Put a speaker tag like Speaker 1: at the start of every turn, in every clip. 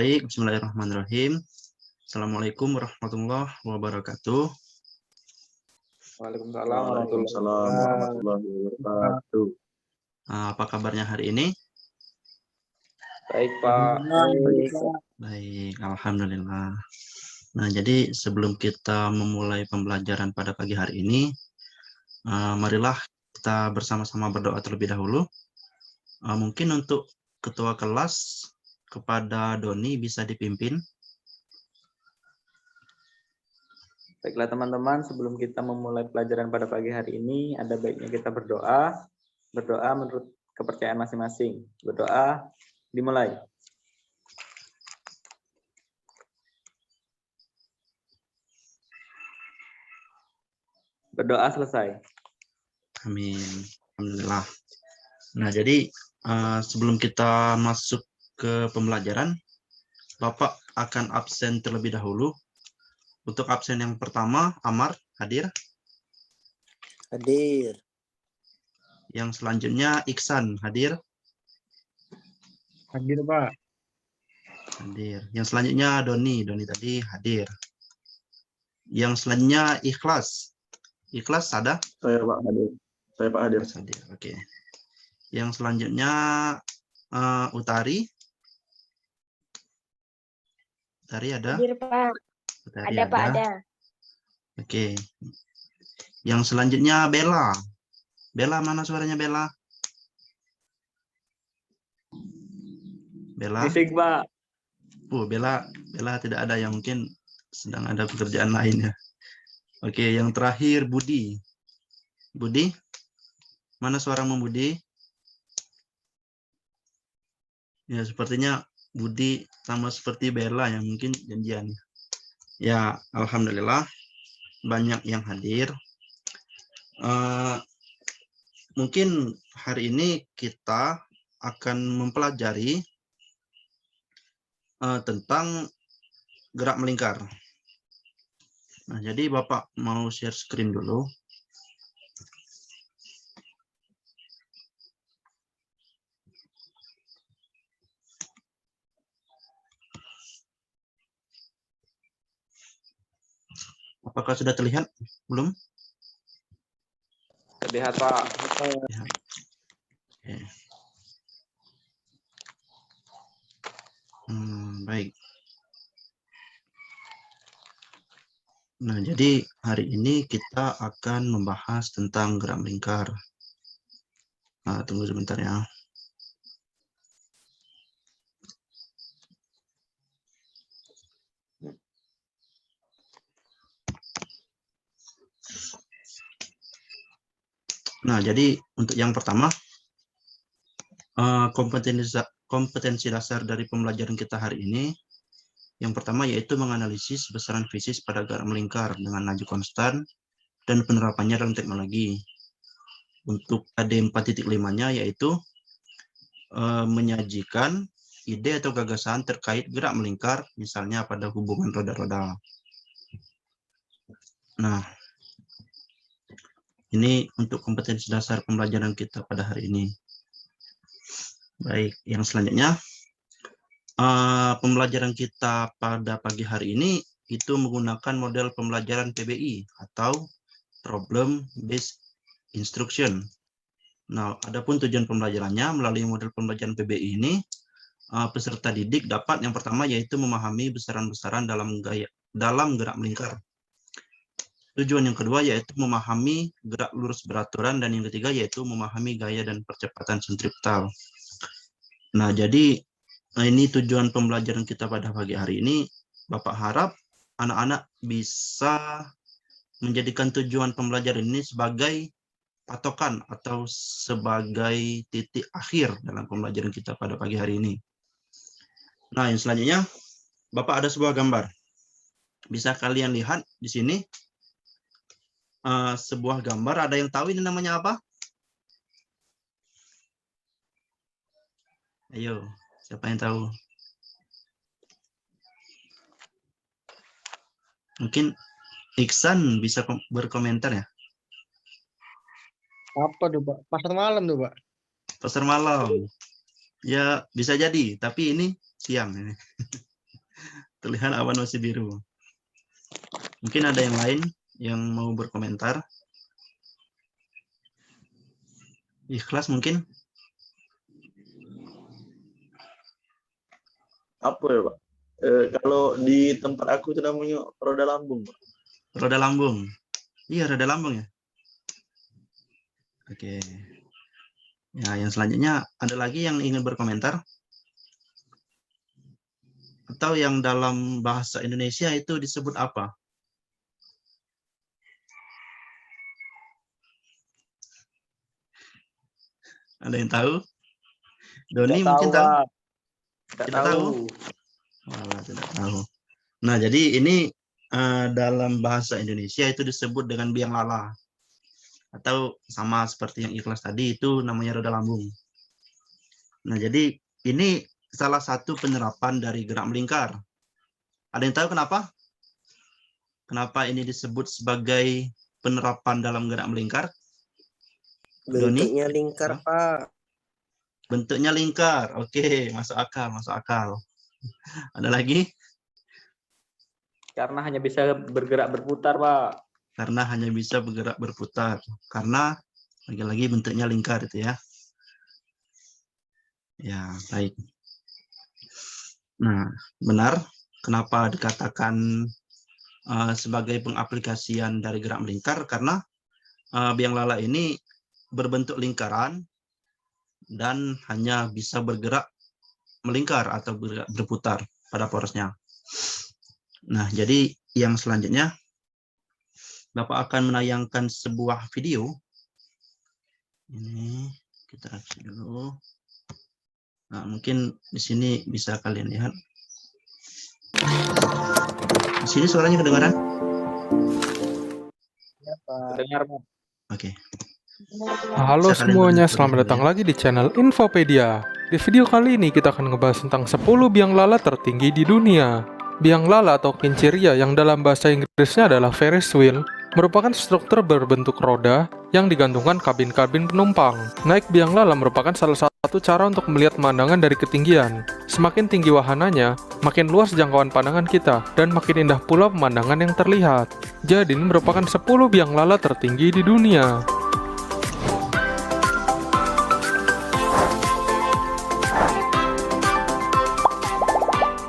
Speaker 1: Baik, bismillahirrahmanirrahim. Assalamualaikum warahmatullahi wabarakatuh.
Speaker 2: Waalaikumsalam
Speaker 3: warahmatullahi wabarakatuh.
Speaker 1: Apa kabarnya hari ini?
Speaker 2: Baik, Pak.
Speaker 1: Baik, alhamdulillah. Nah, jadi sebelum kita memulai pembelajaran pada pagi hari ini, marilah kita bersama-sama berdoa terlebih dahulu. Mungkin untuk ketua kelas kepada Doni bisa dipimpin.
Speaker 2: Baiklah teman-teman, sebelum kita memulai pelajaran pada pagi hari ini, ada baiknya kita berdoa. Berdoa menurut kepercayaan masing-masing. Berdoa dimulai. Berdoa selesai.
Speaker 1: Amin. Alhamdulillah. Nah, jadi sebelum kita masuk ke pembelajaran, Bapak akan absen terlebih dahulu. Untuk absen yang pertama, Amar, hadir.
Speaker 3: Hadir.
Speaker 1: Yang selanjutnya, Iksan, hadir.
Speaker 4: Hadir, Pak.
Speaker 1: Hadir. Yang selanjutnya, Doni tadi hadir. Yang selanjutnya, Ikhlas. Ikhlas, ada?
Speaker 3: Saya Pak hadir. Saya Pak hadir.
Speaker 1: Hadir, oke. Yang selanjutnya, Utari. Utari ada?
Speaker 5: Hadir, Pak.
Speaker 1: Utari
Speaker 5: Ada, Pak, ada.
Speaker 1: Oke. Yang selanjutnya, Bella. Bella, mana suaranya Bella? Bella?
Speaker 2: Fisik, Pak.
Speaker 1: Bella tidak ada, yang mungkin sedang ada pekerjaan lainnya. Oke, yang terakhir Budi. Budi? Mana suaramu Budi? Ya, sepertinya Budi sama seperti Bella yang mungkin janjian. Ya, alhamdulillah banyak yang hadir. Mungkin hari ini kita akan mempelajari tentang gerak melingkar. Nah, jadi Bapak mau share screen dulu. Apakah sudah terlihat? Belum?
Speaker 2: Terlihat, Pak.
Speaker 1: Ya. Oke. Baik. Nah, jadi hari ini kita akan membahas tentang gerak melingkar. Tunggu sebentar ya. Nah, jadi untuk yang pertama, kompetensi dasar dari pembelajaran kita hari ini, yang pertama yaitu menganalisis besaran fisis pada gerak melingkar dengan laju konstan dan penerapannya dalam teknologi. Untuk KD 4.5-nya yaitu menyajikan ide atau gagasan terkait gerak melingkar, misalnya pada hubungan roda-roda. Nah, ini untuk kompetensi dasar pembelajaran kita pada hari ini. Baik, yang selanjutnya, pembelajaran kita pada pagi hari ini itu menggunakan model pembelajaran PBI atau Problem Based Instruction. Nah, adapun tujuan pembelajarannya melalui model pembelajaran PBI ini, peserta didik dapat yang pertama yaitu memahami besaran-besaran dalam gerak melingkar. Tujuan yang kedua yaitu memahami gerak lurus beraturan, dan yang ketiga yaitu memahami gaya dan percepatan sentripetal. Nah, jadi ini tujuan pembelajaran kita pada pagi hari ini. Bapak harap anak-anak bisa menjadikan tujuan pembelajaran ini sebagai patokan atau sebagai titik akhir dalam pembelajaran kita pada pagi hari ini. Nah, yang selanjutnya, Bapak ada sebuah gambar. Bisa kalian lihat di sini. Sebuah gambar, ada yang tahu ini namanya apa? Ayo, siapa yang tahu? Mungkin Iksan bisa berkomentar ya?
Speaker 4: Apa tuh, Pak? Pasar malam tuh, Pak.
Speaker 1: Pasar malam. Ya, bisa jadi, tapi ini siang ini. Terlihat awan masih biru. Mungkin ada yang lain yang mau berkomentar. Ikhlas mungkin?
Speaker 3: Apa ya, Pak? Kalau di tempat aku itu namanya roda lambung, Pak.
Speaker 1: Roda lambung. Iya, roda lambung ya. Oke. Ya, yang selanjutnya ada lagi yang ingin berkomentar? Atau yang dalam bahasa Indonesia itu disebut apa? Ada yang tahu? Doni
Speaker 2: Tidak
Speaker 1: mungkin
Speaker 2: tahu,
Speaker 1: tahu?
Speaker 2: Pak. Tidak
Speaker 1: Tidak
Speaker 2: tahu.
Speaker 1: Walah, tidak tahu. Nah, jadi ini dalam bahasa Indonesia itu disebut dengan biang lala. Atau sama seperti yang ikhlas tadi, itu namanya roda lambung. Nah, jadi ini salah satu penerapan dari gerak melingkar. Ada yang tahu kenapa? Kenapa ini disebut sebagai penerapan dalam gerak melingkar? Doni?
Speaker 5: Bentuknya lingkar,
Speaker 1: Hah?
Speaker 5: Pak.
Speaker 1: Bentuknya lingkar. Oke, masuk akal, masuk akal. Ada lagi?
Speaker 2: Karena hanya bisa bergerak berputar, Pak.
Speaker 1: Karena hanya bisa bergerak berputar. Karena lagi-lagi bentuknya lingkar itu ya. Ya, baik. Nah, benar. Kenapa dikatakan sebagai pengaplikasian dari gerak melingkar? Karena biang lala ini berbentuk lingkaran dan hanya bisa bergerak melingkar atau berputar pada porosnya. Nah, jadi yang selanjutnya Bapak akan menayangkan sebuah video. Ini kita cek dulu. Nah, mungkin di sini bisa kalian lihat. Di sini suaranya kedengaran?
Speaker 2: Dengar, Pak.
Speaker 1: Oke.
Speaker 6: Halo
Speaker 1: Bisa kalian
Speaker 6: semuanya,
Speaker 1: tunjuk
Speaker 6: selamat
Speaker 1: dulu
Speaker 6: datang
Speaker 1: ya.
Speaker 6: lagi di channel Infopedia. Di video kali ini kita akan ngebahas tentang 10 biang lala tertinggi di dunia. Biang lala atau kincirya yang dalam bahasa Inggrisnya adalah Ferris wheel merupakan struktur berbentuk roda yang digantungkan kabin-kabin penumpang. Naik biang lala merupakan salah satu cara untuk melihat pemandangan dari ketinggian. Semakin tinggi wahananya, makin luas jangkauan pandangan kita dan makin indah pula pemandangan yang terlihat. Jadi ini merupakan 10 biang lala tertinggi di dunia.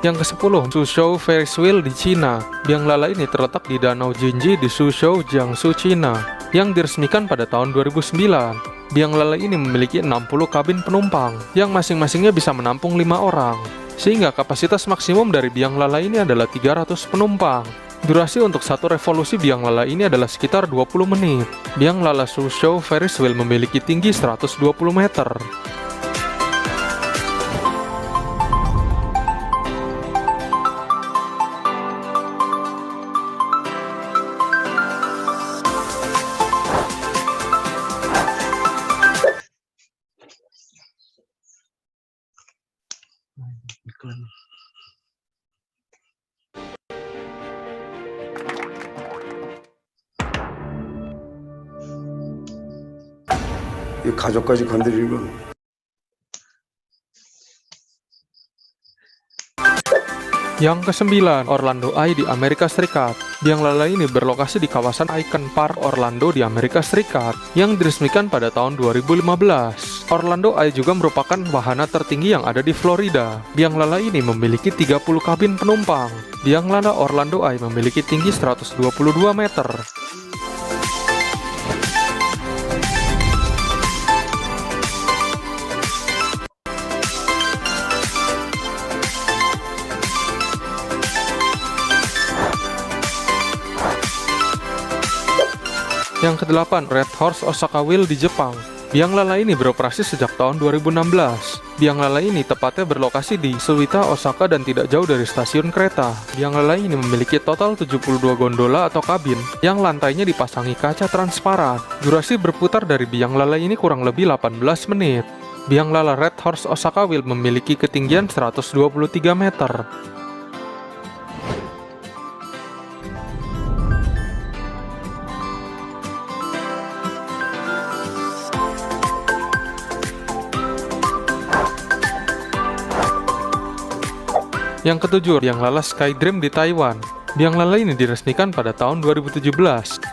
Speaker 6: Yang ke-10, Suzhou Ferris Wheel di Cina. Biang lala ini terletak di Danau Jinji di Suzhou, Jiangsu, Cina, yang diresmikan pada tahun 2009. Biang lala ini memiliki 60 kabin penumpang, yang masing-masingnya bisa menampung 5 orang. Sehingga kapasitas maksimum dari biang lala ini adalah 300 penumpang. Durasi untuk satu revolusi biang lala ini adalah sekitar 20 menit. Biang lala Suzhou Ferris Wheel memiliki tinggi 120 meter.
Speaker 1: Iklan.
Speaker 7: 이 가족까지 건드리는 건
Speaker 6: Yang ke-9, Orlando Eye di Amerika Serikat. Biang lala ini berlokasi di kawasan Icon Park Orlando di Amerika Serikat, yang diresmikan pada tahun 2015. Orlando Eye juga merupakan wahana tertinggi yang ada di Florida. Biang lala ini memiliki 30 kabin penumpang. Biang lala Orlando Eye memiliki tinggi 122 meter. Yang ke-8, Red Horse Osaka Wheel di Jepang. Biang lala ini beroperasi sejak tahun 2016. Biang lala ini tepatnya berlokasi di Suita, Osaka dan tidak jauh dari stasiun kereta. Biang lala ini memiliki total 72 gondola atau kabin yang lantainya dipasangi kaca transparan. Durasi berputar dari biang lala ini kurang lebih 18 menit. Biang lala Red Horse Osaka Wheel memiliki ketinggian 123 meter. Yang ketujuh, Biang Lala Skydream di Taiwan. Biang Lala ini diresmikan pada tahun 2017,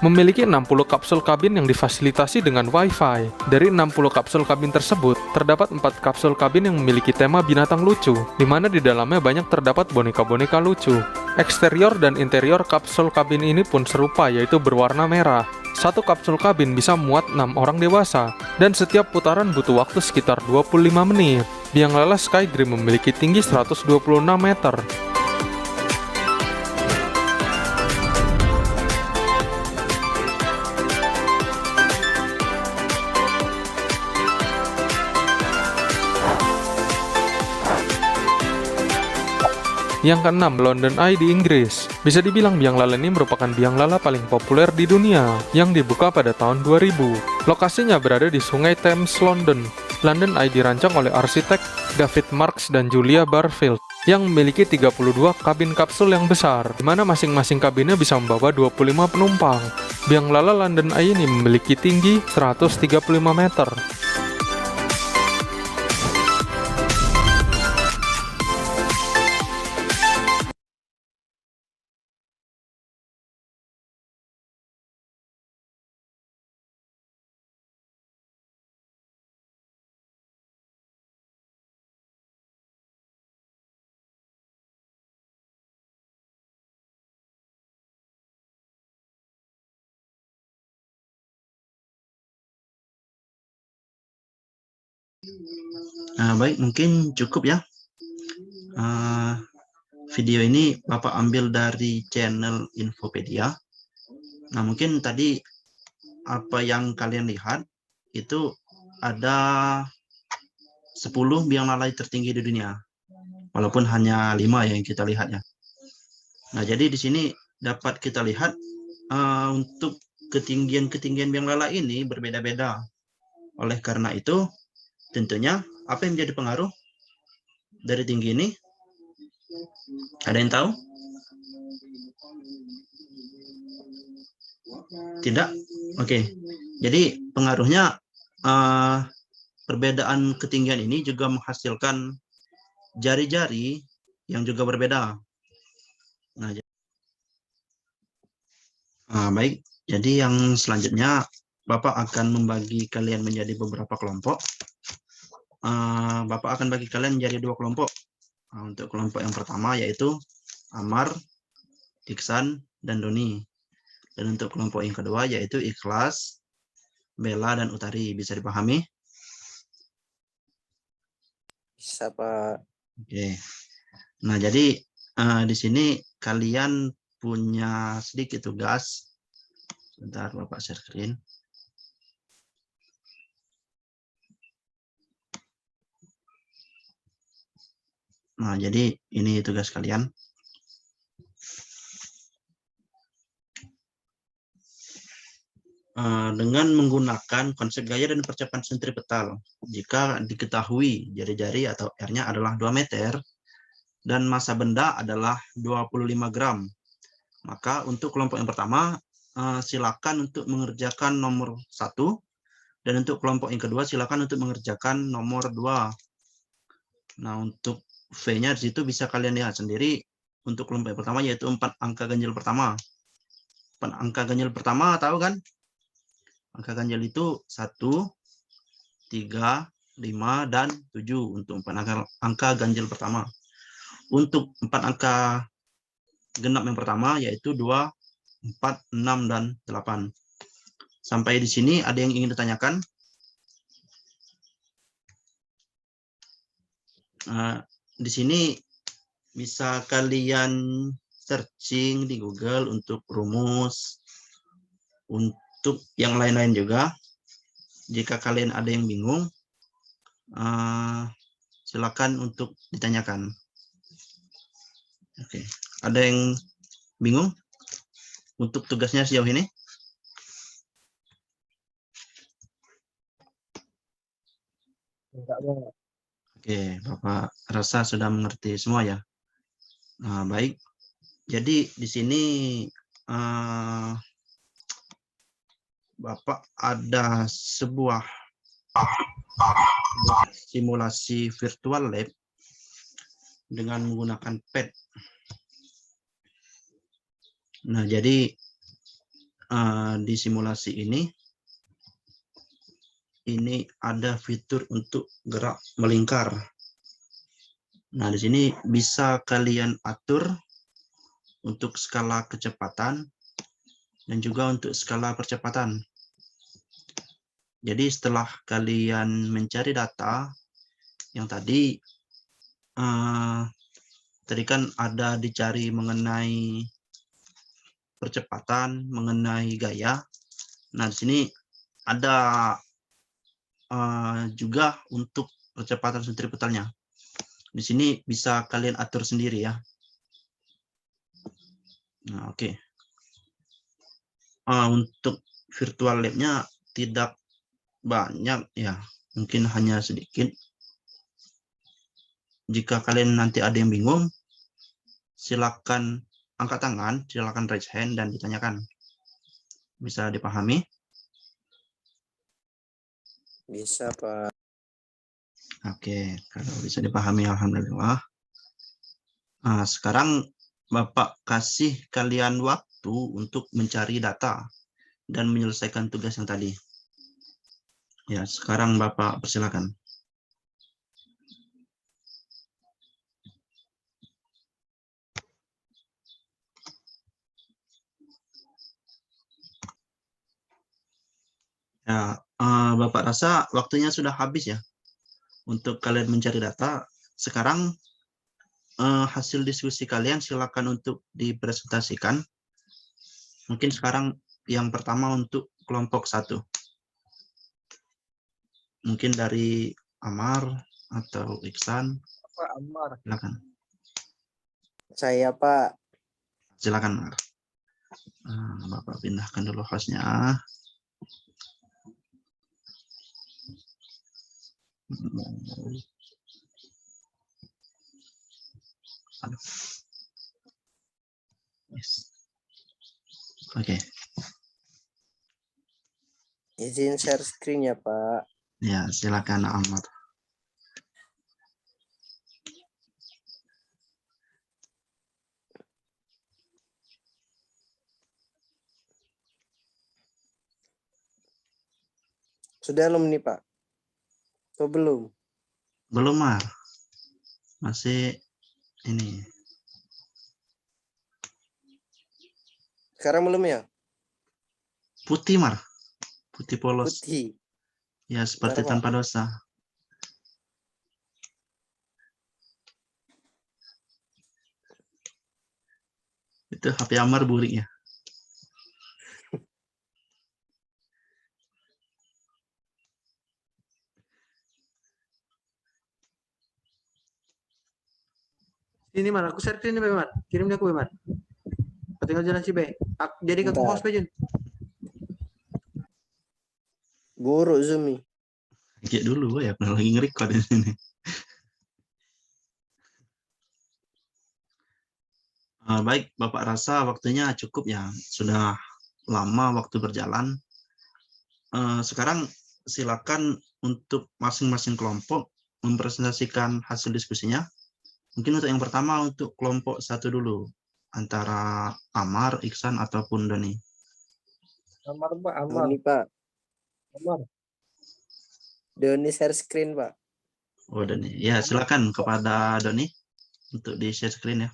Speaker 6: memiliki 60 kapsul kabin yang difasilitasi dengan Wi-Fi. Dari 60 kapsul kabin tersebut, terdapat 4 kapsul kabin yang memiliki tema binatang lucu, di mana di dalamnya banyak terdapat boneka-boneka lucu. Eksterior dan interior kapsul kabin ini pun serupa, yaitu berwarna merah. Satu kapsul kabin bisa muat 6 orang dewasa, dan setiap putaran butuh waktu sekitar 25 menit. Biang Lala Skydream memiliki tinggi 126 meter. Yang keenam, London Eye di Inggris. Bisa dibilang Biang Lala ini merupakan biang lala paling populer di dunia, yang dibuka pada tahun 2000. Lokasinya berada di Sungai Thames, London. London Eye dirancang oleh arsitek David Marks dan Julia Barfield, yang memiliki 32 kabin kapsul yang besar, di mana masing-masing kabinnya bisa membawa 25 penumpang. Biang Lala London Eye ini memiliki tinggi 135 meter.
Speaker 1: Baik, mungkin cukup ya. Video ini Bapak ambil dari channel Infopedia. Nah, mungkin tadi apa yang kalian lihat itu ada 10 biang lala tertinggi di dunia. Walaupun hanya 5 yang kita lihat ya. Nah, jadi di sini dapat kita lihat untuk ketinggian-ketinggian biang lala ini berbeda-beda. Oleh karena itu, tentunya apa yang menjadi pengaruh dari tinggi ini? Ada yang tahu? Tidak? Oke. Jadi pengaruhnya perbedaan ketinggian ini juga menghasilkan jari-jari yang juga berbeda. Nah, baik. Jadi yang selanjutnya Bapak akan membagi kalian menjadi beberapa kelompok. Bapak akan bagi kalian menjadi 2 kelompok. Untuk kelompok yang pertama yaitu Amar, Iksan, dan Doni. Dan untuk kelompok yang kedua yaitu Ikhlas, Bella, dan Utari. Bisa dipahami?
Speaker 2: Bisa, Pak.
Speaker 1: Oke. Nah, jadi di sini kalian punya sedikit tugas. Sebentar, Bapak share screen. Nah, jadi ini tugas kalian. Dengan menggunakan konsep gaya dan percepatan sentripetal, jika diketahui jari-jari atau R-nya adalah 2 meter dan massa benda adalah 25 gram, maka untuk kelompok yang pertama silakan untuk mengerjakan nomor 1, dan untuk kelompok yang kedua silakan untuk mengerjakan nomor 2. Nah, untuk V-nya di situ bisa kalian lihat sendiri. Untuk kelompok yang pertama yaitu 4 angka ganjil pertama. 4 angka ganjil pertama tahu kan? Angka ganjil itu 1, 3, 5, dan 7 untuk 4 angka ganjil pertama. Untuk 4 angka genap yang pertama yaitu 2, 4, 6, dan 8. Sampai di sini ada yang ingin ditanyakan? Di sini bisa kalian searching di Google untuk rumus, untuk yang lain-lain juga. Jika kalian ada yang bingung, silakan untuk ditanyakan. Oke, ada yang bingung untuk tugasnya sejauh ini?
Speaker 4: Enggak, Bang.
Speaker 1: Oke, Bapak rasa sudah mengerti semua ya. Nah, baik. Jadi di sini Bapak ada sebuah simulasi virtual lab dengan menggunakan pad. Nah, jadi di simulasi ini ada fitur untuk gerak melingkar. Nah, di sini bisa kalian atur untuk skala kecepatan dan juga untuk skala percepatan. Jadi setelah kalian mencari data yang tadi kan ada dicari mengenai percepatan, mengenai gaya. Nah, di sini ada juga untuk percepatan sentripetalnya. Di sini bisa kalian atur sendiri ya. Nah, oke. Untuk virtual lab-nya tidak banyak ya, mungkin hanya sedikit. Jika kalian nanti ada yang bingung, silakan angkat tangan, silakan raise hand dan ditanyakan. Bisa dipahami?
Speaker 4: Bisa, Pak.
Speaker 1: Oke, kalau bisa dipahami, alhamdulillah. Nah, sekarang Bapak kasih kalian waktu untuk mencari data dan menyelesaikan tugas yang tadi. Ya, sekarang Bapak persilakan. Ya, Bapak rasa waktunya sudah habis ya untuk kalian mencari data. Sekarang hasil diskusi kalian silakan untuk dipresentasikan. Mungkin sekarang yang pertama untuk kelompok 1. Mungkin dari Amar atau Iksan.
Speaker 4: Pak Ammar.
Speaker 1: Silakan.
Speaker 4: Saya, Pak.
Speaker 1: Silakan, Amar. Bapak pindahkan dulu hostnya. Aduh. Yes. Oke.
Speaker 4: Izin share screen ya, Pak.
Speaker 1: Ya, silakan Amar.
Speaker 4: Sudah belum nih, Pak? Atau belum?
Speaker 1: Belum, Mar. Masih ini.
Speaker 4: Sekarang belum ya?
Speaker 1: Putih, Mar. Putih polos.
Speaker 4: Putih.
Speaker 1: Ya, seperti
Speaker 4: Bentar, Pak.
Speaker 1: tanpa dosa. Itu HP Amar burik ya.
Speaker 5: Ini Mar, aku share screen nih, Mar. Kirim ke aku, Mar. Tinggal jalan sih, Be. Jadi ke
Speaker 4: Bentar.
Speaker 5: host, Be.
Speaker 4: Buruk Zoom nih.
Speaker 1: Cek dulu ya, pernah lagi nge-record di sini. Baik, Bapak rasa waktunya cukup ya. Sudah lama waktu berjalan. Sekarang silakan untuk masing-masing kelompok mempresentasikan hasil diskusinya. Mungkin untuk yang pertama untuk kelompok 1 dulu. Antara Amar, Iksan, ataupun Doni.
Speaker 4: Ammar, Pak. Ammar. Doni, Pak. Ammar. Doni share screen, Pak.
Speaker 1: Oh, Doni. Ya, silakan kepada Doni untuk di share screen ya.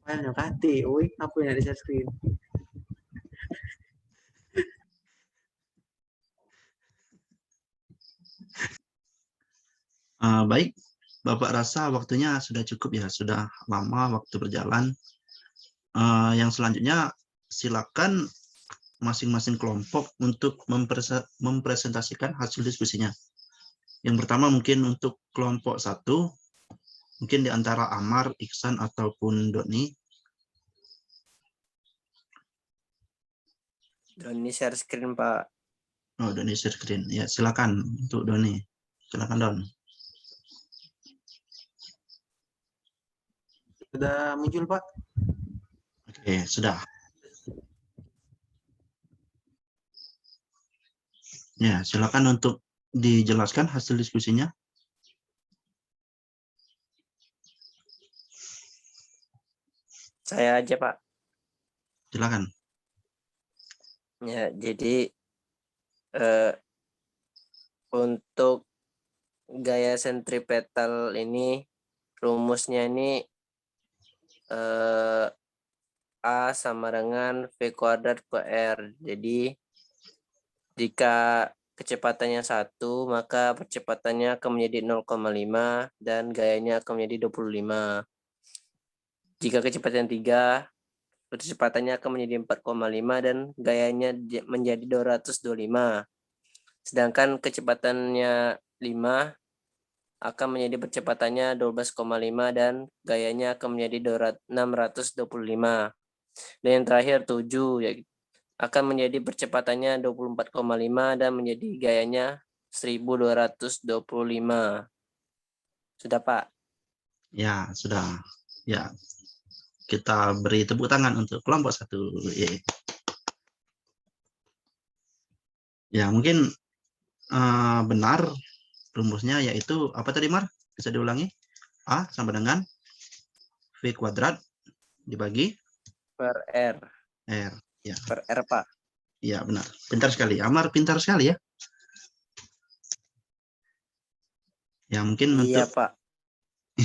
Speaker 5: File yang kati, uy, apa yang ada di share screen?
Speaker 1: Baik, Bapak rasa waktunya sudah cukup ya, sudah lama waktu berjalan. Yang selanjutnya silakan masing-masing kelompok untuk mempresentasikan hasil diskusinya. Yang pertama mungkin untuk kelompok 1, mungkin di antara Amar, Iksan, ataupun Doni.
Speaker 4: Doni share screen, Pak.
Speaker 1: Oh, Doni share screen. Ya, silakan untuk Doni. Silakan Don.
Speaker 5: Sudah muncul, Pak.
Speaker 1: Oke, sudah. Ya, silakan untuk dijelaskan hasil diskusinya.
Speaker 4: Saya aja, Pak.
Speaker 1: Silakan.
Speaker 4: Ya, jadi untuk gaya sentripetal ini rumusnya ini A sama dengan V kuadrat per R. Jadi jika kecepatannya 1, maka percepatannya akan menjadi 0,5 dan gayanya akan menjadi 25. Jika kecepatan 3, percepatannya akan menjadi 4,5 dan gayanya menjadi 225. Sedangkan kecepatannya 5 akan menjadi percepatannya 12,5 dan gayanya akan menjadi 625. Dan yang terakhir 7 ya, akan menjadi percepatannya 24,5 dan menjadi gayanya 1225. Sudah, Pak?
Speaker 1: Ya, sudah. Ya. Kita beri tepuk tangan untuk kelompok 1. Ya, mungkin benar rumusnya yaitu apa tadi, Mar? Bisa diulangi? A sama dengan V kuadrat dibagi
Speaker 4: Per R.
Speaker 1: R. Ya.
Speaker 4: Per R, Pak.
Speaker 1: Ya, benar. Pintar sekali. Amar pintar sekali ya. Ya, mungkin
Speaker 4: Iya,
Speaker 1: untuk
Speaker 4: Pak.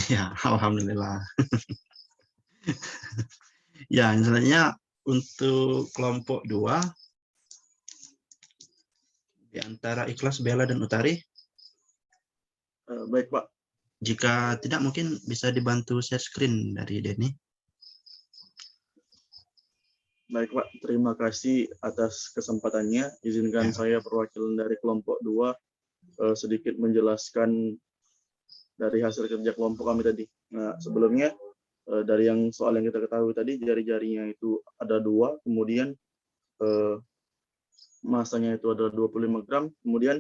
Speaker 1: ya, alhamdulillah. Ya, selanjutnya untuk kelompok 2 di antara Ikhlas, Bella, dan Utari.
Speaker 3: Baik, Pak.
Speaker 1: Jika tidak, mungkin bisa dibantu share screen dari Denny.
Speaker 3: Baik, Pak. Terima kasih atas kesempatannya. Izinkan
Speaker 1: Ya.
Speaker 3: saya perwakilan dari kelompok 2 sedikit menjelaskan dari hasil kerja kelompok kami tadi. Nah, sebelumnya dari yang soal yang kita ketahui tadi, jari-jarinya itu ada 2, kemudian masanya itu adalah 25 gram, kemudian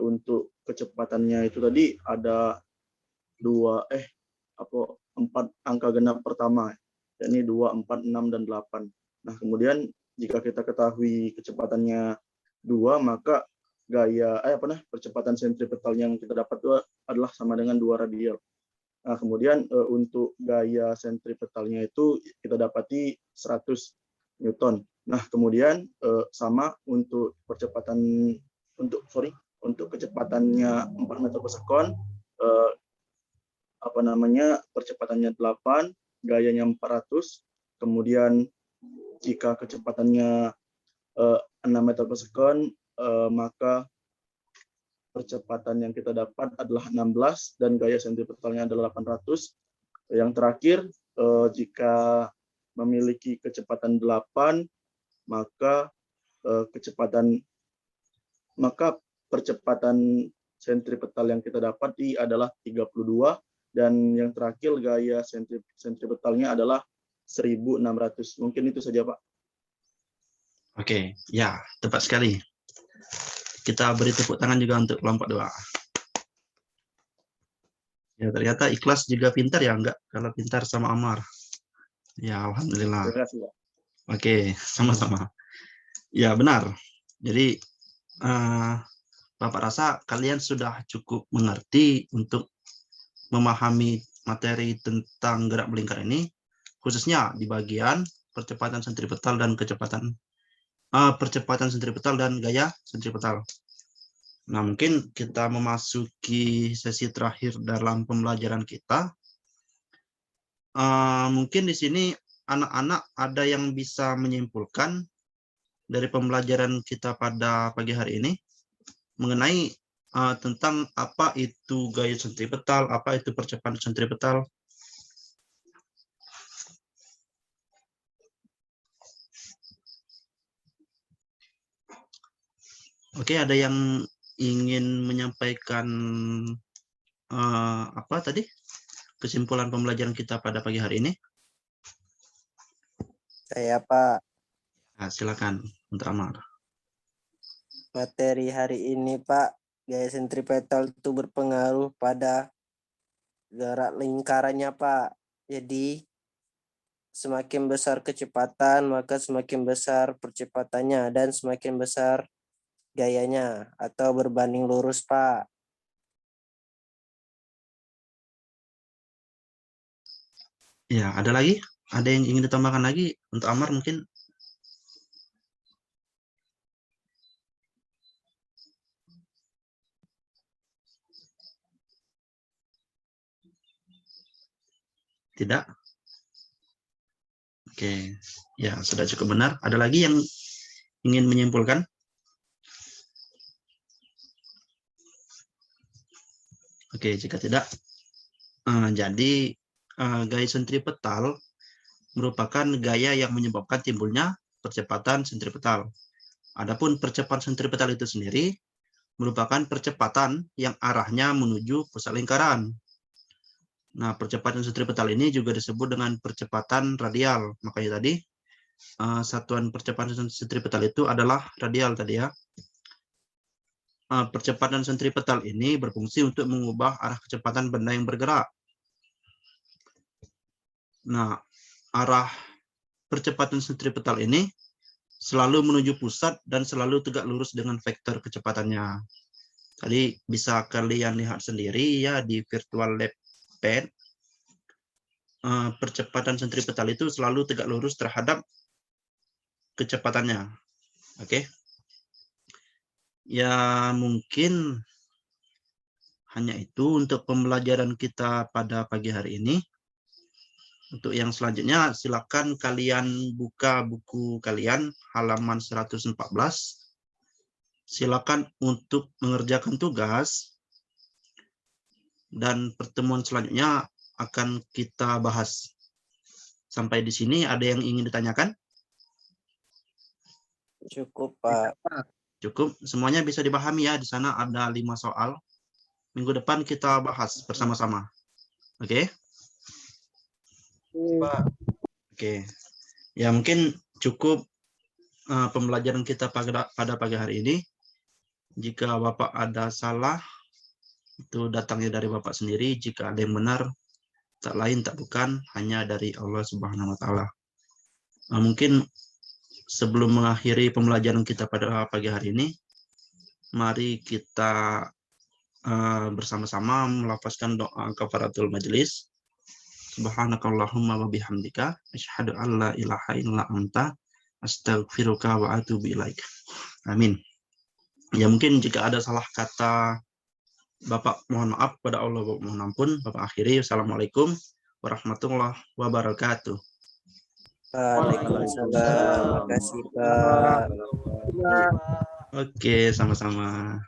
Speaker 3: untuk kecepatannya itu tadi ada 4 angka genap pertama, yakni 2, 4, 6, dan 8. Nah, kemudian jika kita ketahui kecepatannya 2, maka gaya percepatan sentripetal yang kita dapat itu adalah sama dengan 2 radial. Nah, kemudian untuk gaya sentripetalnya itu kita dapati 100 Newton. Nah, kemudian sama untuk untuk kecepatannya 4 meter per sekon, percepatannya 8, gayanya 400. Kemudian jika kecepatannya 6 meter per sekon, maka percepatan yang kita dapat adalah 16 dan gaya sentripetalnya adalah 800. Yang terakhir, jika memiliki kecepatan 8, maka percepatan sentripetal yang kita dapat adalah 32 dan yang terakhir gaya sentripetalnya adalah 1600. Mungkin itu saja, Pak.
Speaker 1: Oke, ya, tepat sekali. Kita beri tepuk tangan juga untuk kelompok 2. Ya, ternyata Ikhlas juga pintar ya, enggak? Kalau pintar sama Amar. Ya, alhamdulillah.
Speaker 3: Terima kasih, Pak.
Speaker 1: Oke, sama-sama. Ya, benar. Jadi, Bapak rasa kalian sudah cukup mengerti untuk memahami materi tentang gerak melingkar ini, khususnya di bagian percepatan sentripetal dan percepatan sentripetal dan gaya sentripetal. Nah, mungkin kita memasuki sesi terakhir dalam pembelajaran kita. Mungkin di sini anak-anak ada yang bisa menyimpulkan dari pembelajaran kita pada pagi hari ini mengenai tentang apa itu gaya sentripetal, apa itu percepatan sentripetal. Oke, ada yang ingin menyampaikan apa tadi kesimpulan pembelajaran kita pada pagi hari ini?
Speaker 4: Saya, Pak.
Speaker 1: Nah, silakan untuk Amar.
Speaker 4: Materi hari ini, Pak, gaya sentripetal itu berpengaruh pada gerak lingkarannya, Pak. Jadi semakin besar kecepatan, maka semakin besar percepatannya dan semakin besar gayanya atau berbanding lurus, Pak.
Speaker 1: Ya, ada lagi? Ada yang ingin ditambahkan lagi untuk Amar mungkin? Tidak? Oke, ya sudah cukup benar. Ada lagi yang ingin menyimpulkan? Oke, jika tidak, jadi gaya sentripetal merupakan gaya yang menyebabkan timbulnya percepatan sentripetal. Adapun percepatan sentripetal itu sendiri merupakan percepatan yang arahnya menuju pusat lingkaran. Nah, percepatan sentripetal ini juga disebut dengan percepatan radial. Makanya tadi satuan percepatan sentripetal itu adalah radial tadi ya. Percepatan sentripetal ini berfungsi untuk mengubah arah kecepatan benda yang bergerak. Nah, arah percepatan sentripetal ini selalu menuju pusat dan selalu tegak lurus dengan vektor kecepatannya. Tadi bisa kalian lihat sendiri ya di virtual lab pad. Percepatan sentripetal itu selalu tegak lurus terhadap kecepatannya. Oke. Ya, mungkin hanya itu untuk pembelajaran kita pada pagi hari ini. Untuk yang selanjutnya, silakan kalian buka buku kalian halaman 114. Silakan untuk mengerjakan tugas. Dan pertemuan selanjutnya akan kita bahas. Sampai di sini ada yang ingin ditanyakan?
Speaker 4: Cukup, Pak.
Speaker 1: Cukup, semuanya bisa dipahami ya. Di sana ada 5 soal. Minggu depan kita bahas bersama-sama. Oke? Oke. Ya mungkin cukup pembelajaran kita pada pagi hari ini. Jika Bapak ada salah, itu datangnya dari Bapak sendiri. Jika ada yang benar, tak lain tak bukan, hanya dari Allah Subhanahu wa Ta'ala. Mungkin sebelum mengakhiri pembelajaran kita pada pagi hari ini, mari kita bersama-sama melafazkan doa kafaratul majelis. Subhanakallahumma wa bihamdika asyhadu an la ilaha illa anta astaghfiruka wa atubu ilaik. Amin. Ya mungkin jika ada salah kata Bapak mohon maaf, pada Allah mohon ampun. Bapak akhiri. Assalamualaikum warahmatullahi wabarakatuh.
Speaker 4: Waalaikumsalam. Makasih, Pak.
Speaker 1: Oke, sama-sama.